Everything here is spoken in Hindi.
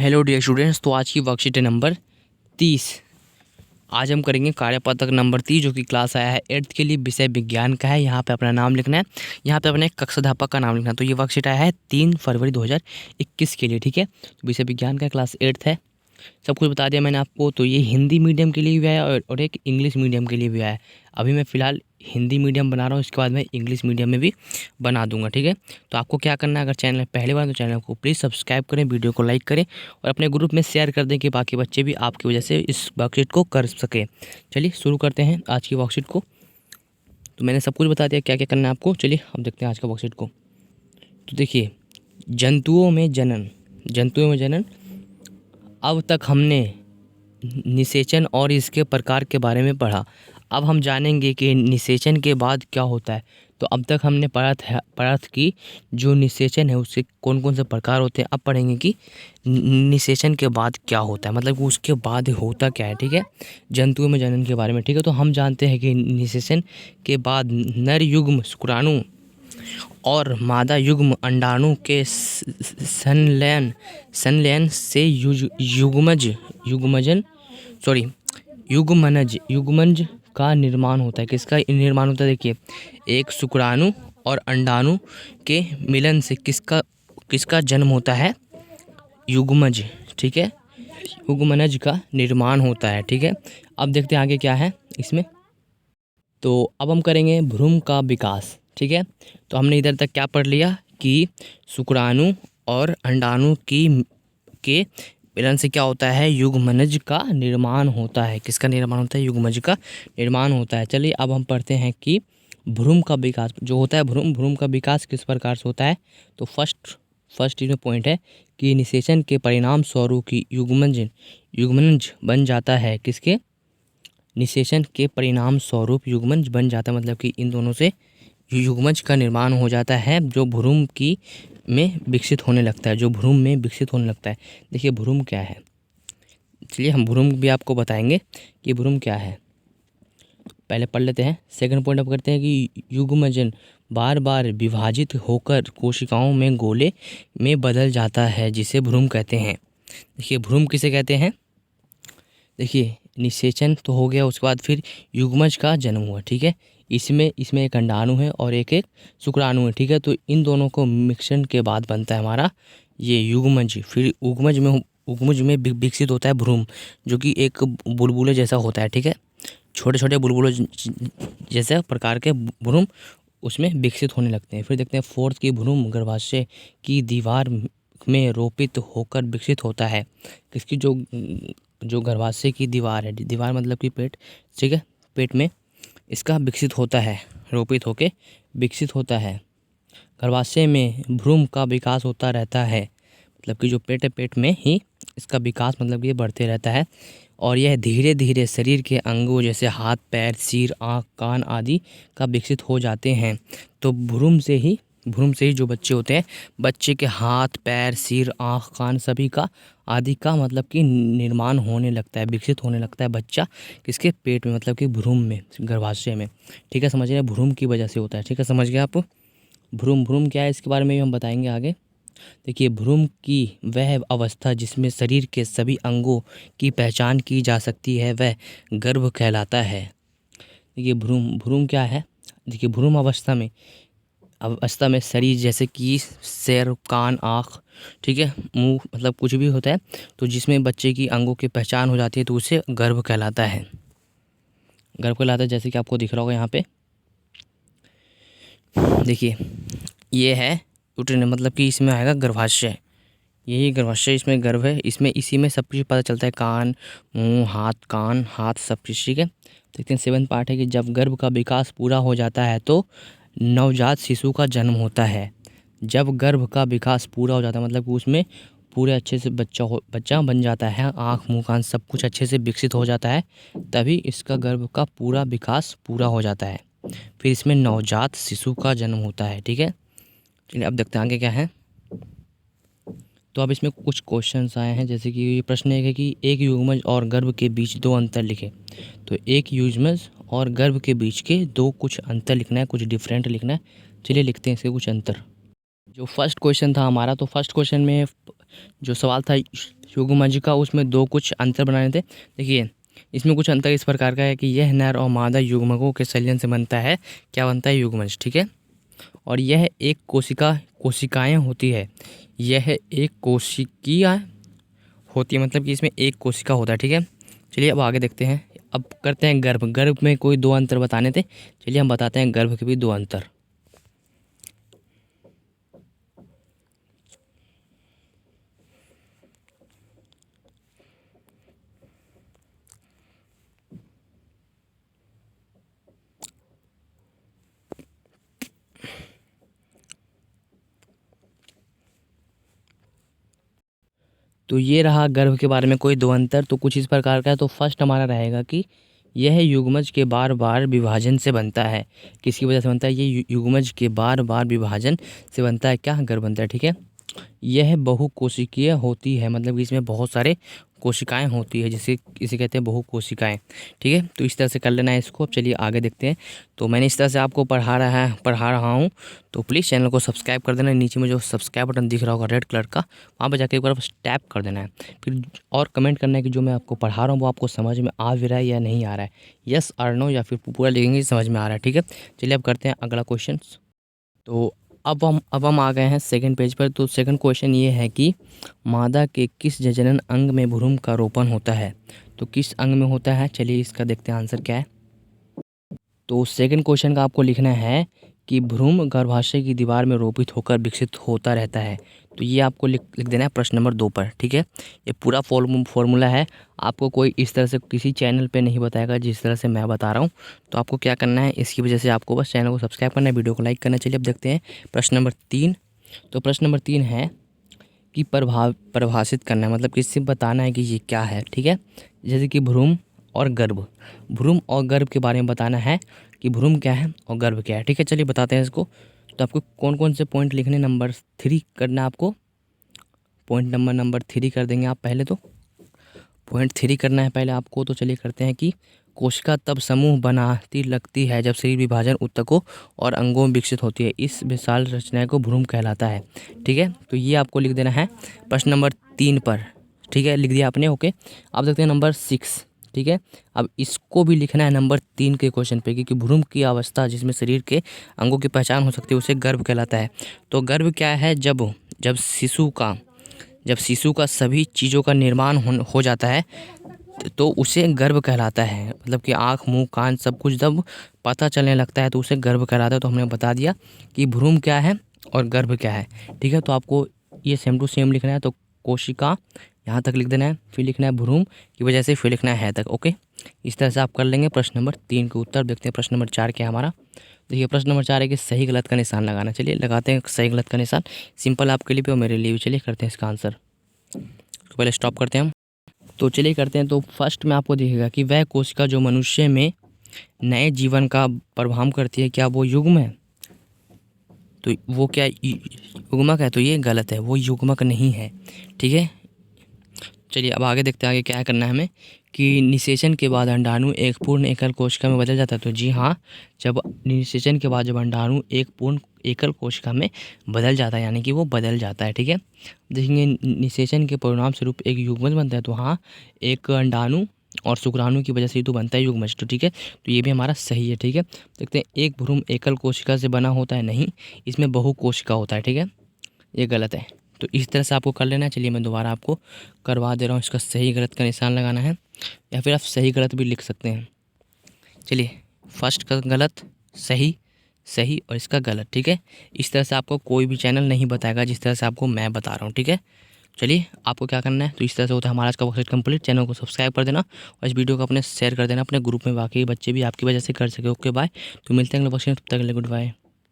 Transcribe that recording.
Hello dear students. तो आज की वर्कशीट है नंबर 30। आज हम करेंगे कार्यपत्रक नंबर 30 जो कि क्लास आया है 8th के लिए, विषय विज्ञान का है। यहाँ पे अपना नाम लिखना है, यहाँ पे अपने कक्षाध्यापक का नाम लिखना है। तो ये वर्कशीट आया है 3 फरवरी 2021 के लिए, ठीक है। तो विषय विज्ञान का क्लास 8th है, सब कुछ बता दिया मैंने आपको। तो ये हिंदी मीडियम के लिए भी आया और एक इंग्लिश मीडियम के लिए भी आया। अभी मैं फ़िलहाल हिंदी मीडियम बना रहा हूँ, इसके बाद मैं इंग्लिश मीडियम में भी बना दूंगा, ठीक है। तो आपको क्या करना है, अगर चैनल पहली बार तो चैनल को प्लीज़ सब्सक्राइब करें, वीडियो को लाइक करें और अपने ग्रुप में शेयर कर दें कि बाकी बच्चे भी आपकी वजह से इस वर्कशीट को कर सकें। चलिए शुरू करते हैं आज की वर्कशीट को। तो मैंने सब कुछ बता दिया क्या क्या करना है आपको। चलिए अब देखते हैं आज का वर्कशीट को। तो देखिए, जंतुओं में जनन। अब तक हमने निषेचन और इसके प्रकार के बारे में पढ़ा। अब हम जानेंगे कि निषेचन के बाद क्या होता है। तो अब तक हमने पढ़ा था कि जो निषेचन है उसके कौन कौन से प्रकार होते हैं। अब पढ़ेंगे कि निषेचन के बाद क्या होता है, मतलब कि उसके बाद होता क्या है, ठीक है। जंतुओं में जनन के बारे में, ठीक है। तो हम जानते हैं कि निषेचन के बाद नर युग्म शुक्राणु और मादा युग्म अंडाणु के संलयन से युग्मनज का निर्माण होता है। किसका निर्माण होता है? देखिए, एक शुक्राणु और अंडाणु के मिलन से किसका जन्म होता है? युग्मज, ठीक है। युग्मनज का निर्माण होता है, ठीक है। अब देखते हैं आगे क्या है इसमें। तो अब हम करेंगे भ्रूण का विकास, ठीक है। तो हमने इधर तक क्या पढ़ लिया कि शुक्राणु और अंडाणु के मिलन से क्या होता है? युग्मनज का निर्माण होता है। किसका निर्माण होता है? युग्मज का निर्माण होता है। चलिए अब हम पढ़ते हैं कि भ्रूण का विकास जो होता है, भ्रूण का विकास किस प्रकार से होता है। तो फर्स्ट इसमें पॉइंट है कि निषेचन के परिणाम स्वरूप की युग्मनज बन जाता है। किसके? निषेचन के परिणाम स्वरूप युग्मनज बन जाता है, मतलब कि इन दोनों से युग्मज का निर्माण हो जाता है जो भ्रूण में विकसित होने लगता है। देखिए भ्रूण क्या है, चलिए हम भ्रूण भी आपको बताएंगे कि भ्रूण क्या है। पहले पढ़ लेते हैं। सेकंड पॉइंट अब करते हैं कि युग्मजन बार बार विभाजित होकर कोशिकाओं में गोले में बदल जाता है, जिसे भ्रूण कहते हैं। देखिए भ्रूण किसे कहते हैं? देखिए निषेचन तो हो गया, उसके बाद फिर युग्मज का जन्म हुआ, ठीक है। इसमें एक अंडाणु है और एक शुक्राणु है, ठीक है। तो इन दोनों को मिश्रण के बाद बनता है हमारा ये युग्मज। फिर उग्मज में विकसित होता है भ्रूण, जो कि एक बुलबुले जैसा होता है, ठीक है। छोटे छोटे बुलबुले जैसे प्रकार के भ्रूण उसमें विकसित होने लगते हैं। फिर देखते हैं फोर्थ की भ्रूण गर्भाशय की दीवार में रोपित होकर विकसित होता है। किसकी? जो गर्भाशय की दीवार है, दीवार मतलब कि पेट, ठीक है। पेट में इसका विकसित होता है, रोपित होके विकसित होता है। गर्भाशय में भ्रूण का विकास होता रहता है, मतलब कि जो पेट है पेट में ही इसका विकास मतलब कि ये बढ़ते रहता है। और यह धीरे धीरे शरीर के अंगों जैसे हाथ, पैर, सिर, आँख, कान आदि का विकसित हो जाते हैं। तो भ्रूण से ही जो बच्चे होते हैं, बच्चे के हाथ, पैर, सिर, आँख, कान सभी का आदि का मतलब कि निर्माण होने लगता है, विकसित होने लगता है बच्चा किसके? पेट में, मतलब कि भ्रूण में, गर्भाशय में, ठीक है। समझ रहे हैं? भ्रूण की वजह से होता है, ठीक है। समझ गए आप? भ्रूण क्या है इसके बारे में भी हम बताएंगे आगे। देखिए भ्रूण की वह अवस्था जिसमें शरीर के सभी अंगों की पहचान की जा सकती है वह गर्भ कहलाता है। देखिए भ्रूण क्या है? देखिए भ्रूण अवस्था में शरीर जैसे कि सिर, कान, आँख, ठीक है, मुंह, मतलब कुछ भी होता है तो जिसमें बच्चे की अंगों की पहचान हो जाती है तो उसे गर्भ कहलाता है। जैसे कि आपको दिख रहा होगा यहाँ पे। देखिए ये है यूट्रस, मतलब कि इसमें आएगा गर्भाशय। यही गर्भाशय, इसमें गर्भ है, इसी में सब कुछ पता चलता है, कान, मुंह, हाथ सब चीज़, ठीक है। देखते हैं 7th पार्ट है कि जब गर्भ का विकास पूरा हो जाता है तो नवजात शिशु का जन्म होता है। जब गर्भ का विकास पूरा हो जाता है मतलब कि उसमें पूरे अच्छे से बच्चा बन जाता है, आँख, मुँह, कान सब कुछ अच्छे से विकसित हो जाता है, तभी इसका गर्भ का पूरा विकास पूरा हो जाता है। फिर इसमें नवजात शिशु का जन्म होता है, ठीक है। चलिए अब देखते हैं आगे क्या है। तो अब इसमें कुछ क्वेश्चंस आए हैं, जैसे कि प्रश्न एक है कि एक युग्मज और गर्भ के बीच 2 अंतर लिखे। तो एक युग्मज और गर्भ के बीच के 2 कुछ अंतर लिखना है, कुछ डिफरेंट लिखना है। चलिए लिखते हैं इसके कुछ अंतर। जो फर्स्ट क्वेश्चन था हमारा, तो फर्स्ट क्वेश्चन में जो सवाल था युग्मज का उसमें दो कुछ अंतर बनाने थे। देखिए इसमें कुछ अंतर इस प्रकार का है कि यह नर और मादा युग्मकों के संलयन से बनता है, क्या बनता है, युग्मज। ठीक है, और यह एक कोशिकाएं होती है, यह एक कोशिकीय होती है, मतलब कि इसमें एक कोशिका होता है। ठीक है, चलिए अब आगे देखते हैं। अब करते हैं गर्भ। गर्भ में कोई दो अंतर बताने थे, चलिए हम बताते हैं गर्भ के भी दो अंतर। तो ये रहा गर्भ के बारे में कोई दो अंतर, तो कुछ इस प्रकार का है। तो फर्स्ट हमारा रहेगा कि यह युग्मज के बार बार विभाजन से बनता है। किसकी वजह से बनता है, ये युग्मज के बार बार विभाजन से बनता है, क्या, गर्भ बनता है। ठीक है, यह बहुकोशिकीय होती है, मतलब कि इसमें बहुत सारे कोशिकाएं होती है, जिसे इसे कहते हैं बहुकोशिकाएं। ठीक है, तो इस तरह से कर लेना है इसको। अब चलिए आगे देखते हैं। तो मैंने इस तरह से आपको पढ़ा रहा हूँ, तो प्लीज़ चैनल को सब्सक्राइब कर देना। नीचे में जो सब्सक्राइब बटन दिख रहा होगा रेड कलर का, वहाँ पर जाकर एक बार टैप कर देना है। फिर और कमेंट करना है कि जो मैं आपको पढ़ा रहा हूँ वो आपको समझ में आ भी रहा है या नहीं आ रहा है, यस और नो, या फिर पूरा लिखेंगे समझ में आ रहा है। ठीक है, चलिए अब करते हैं अगला क्वेश्चन। तो अब हम आ गए हैं सेकंड पेज पर। तो सेकंड क्वेश्चन ये है कि मादा के किस जजनन अंग में भ्रूण का रोपण होता है। तो किस अंग में होता है, चलिए इसका देखते हैं आंसर क्या है। तो सेकंड क्वेश्चन का आपको लिखना है कि भ्रूण गर्भाशय की दीवार में रोपित होकर विकसित होता रहता है। तो ये आपको लिख देना है प्रश्न नंबर 2 पर। ठीक है, ये पूरा फॉर्मूला है, आपको कोई इस तरह से किसी चैनल पे नहीं बताएगा जिस तरह से मैं बता रहा हूँ। तो आपको क्या करना है, इसकी वजह से आपको बस चैनल को सब्सक्राइब करना है, वीडियो को लाइक करना। चलिए अब देखते हैं प्रश्न नंबर 3। तो प्रश्न नंबर 3 है कि परिभाषित करना है, मतलब किससे बताना है कि ये क्या है। ठीक है, जैसे कि भ्रूण और गर्भ, भ्रूण और गर्भ के बारे में बताना है कि भ्रूण क्या है और गर्भ क्या है। ठीक है, चलिए बताते हैं इसको। तो आपको कौन कौन से पॉइंट लिखने, नंबर 3 करना है आपको। पॉइंट नंबर 3 कर देंगे आप पहले। तो पॉइंट 3 करना है पहले आपको। तो चलिए करते हैं कि कोशिका तब समूह बनाती लगती है जब शरीर विभाजन ऊतकों और अंगों में विकसित होती है, इस विशाल रचना को भ्रूण कहलाता है। ठीक है, तो ये आपको लिख देना है प्रश्न नंबर 3 पर। ठीक है, लिख दिया आपने, ओके। अब देखते हैं नंबर 6। ठीक है, अब इसको भी लिखना है नंबर 3 के क्वेश्चन पे, क्योंकि भ्रूण की अवस्था जिसमें शरीर के अंगों की पहचान हो सकती है उसे गर्भ कहलाता है। तो गर्भ क्या है, जब शिशु का सभी चीज़ों का निर्माण हो जाता है तो उसे गर्भ कहलाता है। मतलब कि आँख, मुंह, कान सब कुछ जब पता चलने लगता है तो उसे गर्भ कहलाता है। तो हमने बता दिया कि भ्रूण क्या है और गर्भ क्या है। ठीक है, तो आपको ये सेम टू सेम लिखना है। तो कोशिका यहाँ तक लिख देना है, फिर लिखना है भ्रूण की वजह से, फिर लिखना है तक, ओके। इस तरह से आप कर लेंगे प्रश्न नंबर 3 के उत्तर। देखते हैं प्रश्न नंबर 4 क्या है हमारा। देखिए प्रश्न नंबर 4 है कि सही गलत का निशान लगाना। चलिए लगाते हैं सही गलत का निशान, सिंपल आपके लिए भी और मेरे लिए भी। चलिए करते हैं इसका आंसर, तो पहले स्टॉप करते हैं हम। तो चलिए करते हैं। तो फर्स्ट में आपको दिखेगा कि वह कोशिका जो मनुष्य में नए जीवन का प्रभाव करती है, क्या वो युग्म है। तो वो क्या युग्मक है, तो ये गलत है, वो युग्मक नहीं है। ठीक है, चलिए अब आगे देखते हैं आगे क्या करना है हमें। कि निषेचन के बाद अंडाणु एक पूर्ण एकल कोशिका में बदल जाता है। तो जी हाँ, जब निषेचन के बाद जब अंडाणु एक पूर्ण एकल कोशिका में बदल जाता है, यानी कि वो बदल जाता है। ठीक है, देखेंगे निषेचन के परिणाम स्वरूप एक युग्मज बनता है। तो हाँ, एक अंडाणु और शुक्राणु की वजह से तो बनता है युग्मज। तो ठीक है, तो ये भी हमारा सही है। ठीक है, देखते हैं एक भ्रूण एकल कोशिका से बना होता है, नहीं, इसमें बहुकोशिका होता है। ठीक है, ये गलत है। तो इस तरह से आपको कर लेना है। चलिए मैं दोबारा आपको करवा दे रहा हूँ, इसका सही गलत का निशान लगाना है, या फिर आप सही गलत भी लिख सकते हैं। चलिए फर्स्ट का गलत, सही, सही और इसका गलत। ठीक है, इस तरह से आपको कोई भी चैनल नहीं बताएगा जिस तरह से आपको मैं बता रहा हूँ। ठीक है, चलिए आपको क्या करना है। तो इस तरह से होता है हमारा आज का वर्कशीट कंप्लीट। चैनल को सब्सक्राइब कर देना और इस वीडियो को अपने शेयर कर देना अपने ग्रुप में, बाकी बच्चे भी आपकी वजह से कर सके। ओके बाय, तो मिलते हैं अगले वर्कशीट, तब तक के लिए गुड बाय।